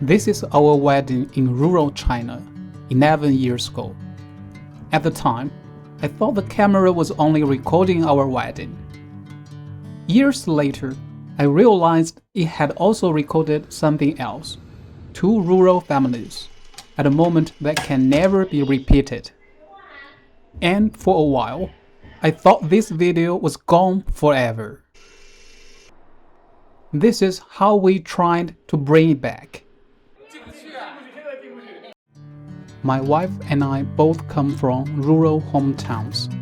This is our wedding in rural China, 11 years ago. At the time, I thought the camera was only recording our wedding. Years later, I realized it had also recorded something else, two rural families, at a moment that can never be repeated. And for a while, I thought this video was gone forever. This is how we tried to bring it back. My wife and I both come from rural hometowns.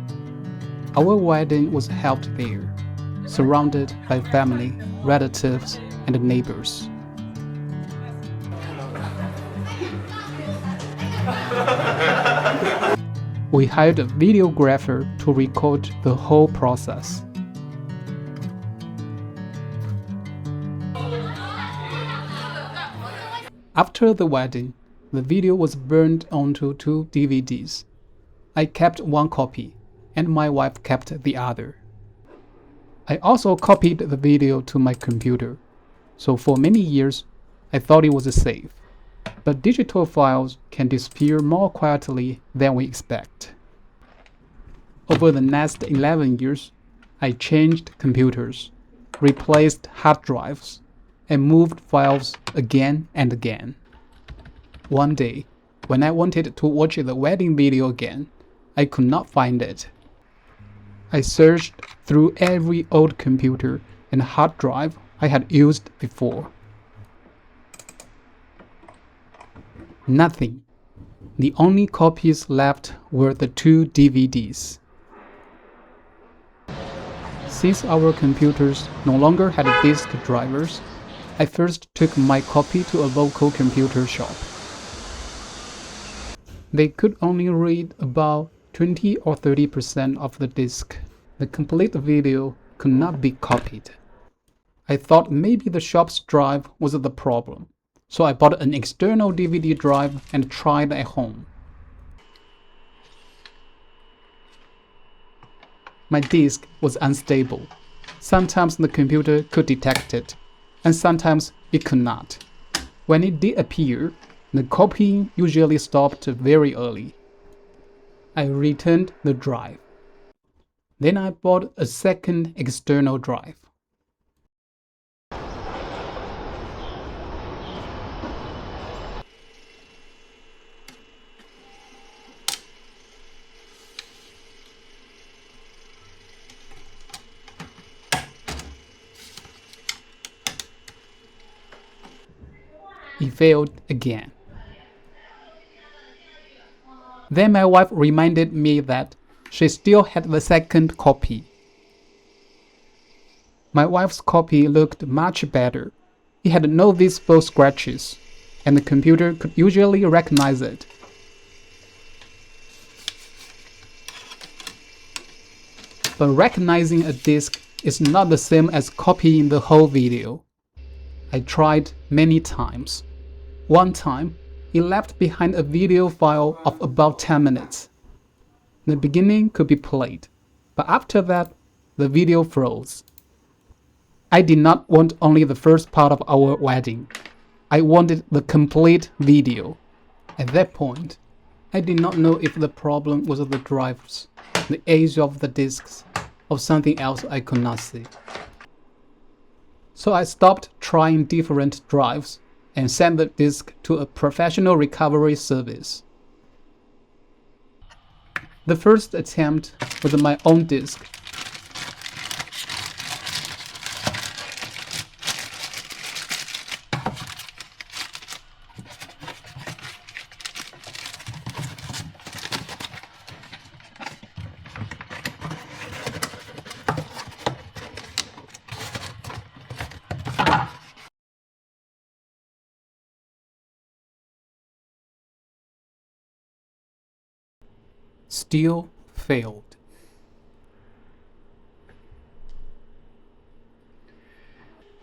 Our wedding was held there, surrounded by family, relatives, and neighbors. We hired a videographer to record the whole process. After the wedding, the video was burned onto 2 DVDs. I kept one copy, and my wife kept the other. I also copied the video to my computer, so for many years, I thought it was safe. But digital files can disappear more quietly than we expect. Over the next 11 years, I changed computers, replaced hard drives, and moved files again and again. One day, when I wanted to watch the wedding video again, I could not find it. I searched through every old computer and hard drive I had used before. Nothing. The only copies left were the 2 DVDs. Since our computers no longer had disk drivers, I first took my copy to a local computer shop. They could only read about 20 or 30% of the disk. The complete video could not be copied. I thought maybe the shop's drive was the problem, so I bought an external DVD drive and tried at home. My disk was unstable. Sometimes the computer could detect it, and sometimes it could not. When it did appear, the copying usually stopped very early. I returned the drive. Then I bought a second external drive. It failed again. Then my wife reminded me that she still had the second copy. My wife's copy looked much better. It had no visible scratches, and the computer could usually recognize it. But recognizing a disk is not the same as copying the whole video. I tried many times. One time, it left behind a video file of about 10 minutes. The beginning could be played, but after that, the video froze. I did not want only the first part of our wedding. I wanted the complete video. At that point, I did not know if the problem was the drives, the age of the disks, or something else I could not see. So I stopped trying different drives and sent the disk to a professional recovery service. The first attempt was my own disk. Still failed.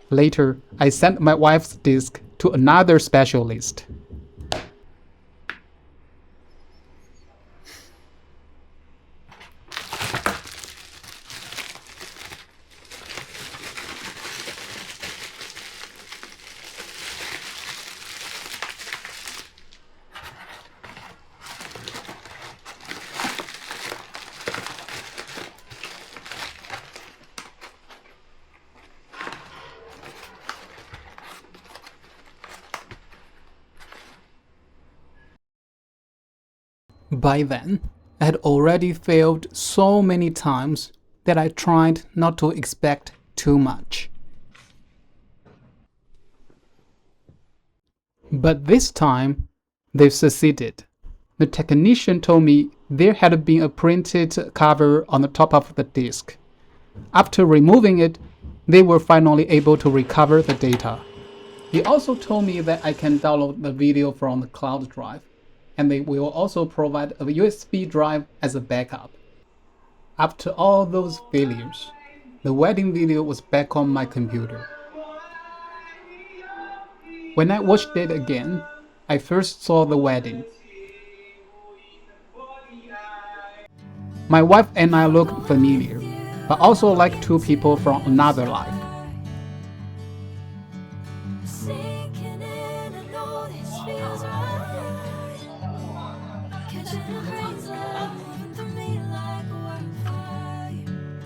Later, I sent my wife's disk to another specialist. By then, I had already failed so many times that I tried not to expect too much. But this time, they succeeded. The technician told me there had been a printed cover on the top of the disk. After removing it, they were finally able to recover the data. He also told me that I can download the video from the cloud drive, and they will also provide a USB drive as a backup. After all those failures, the wedding video was back on my computer. When I watched it again, I first saw the wedding. My wife and I looked familiar, but also like two people from another life.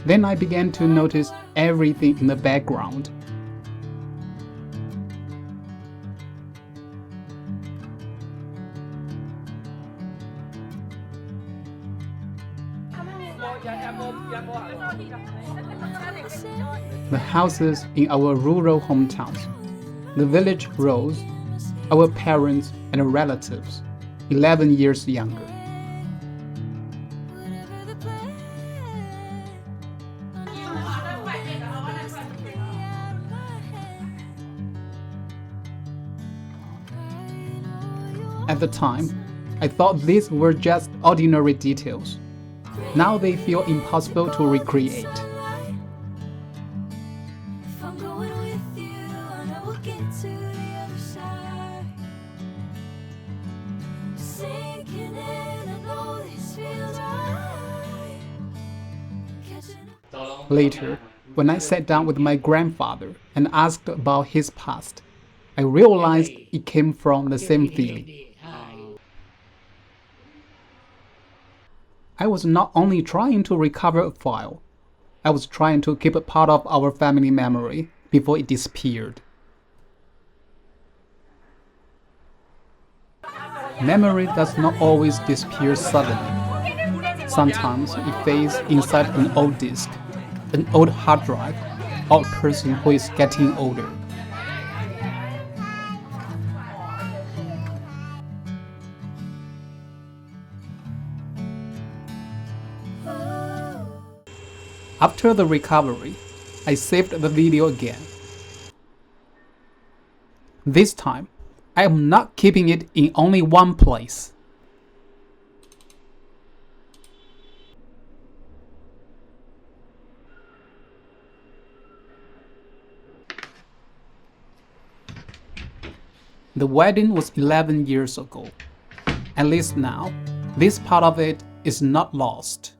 Then I began to notice everything in the background. The houses in our rural hometowns, the village roads, our parents and relatives, 11 years younger. At the time, I thought these were just ordinary details. Now they feel impossible to recreate. Later, when I sat down with my grandfather and asked about his past, I realized it came from the same feeling. I was not only trying to recover a file, I was trying to keep a part of our family memory before it disappeared. Memory does not always disappear suddenly. Sometimes it fades inside an old disk, an old hard drive, or a person who is getting older. After the recovery, I saved the video again. This time, I am not keeping it in only one place. The wedding was 11 years ago. At least now, this part of it is not lost.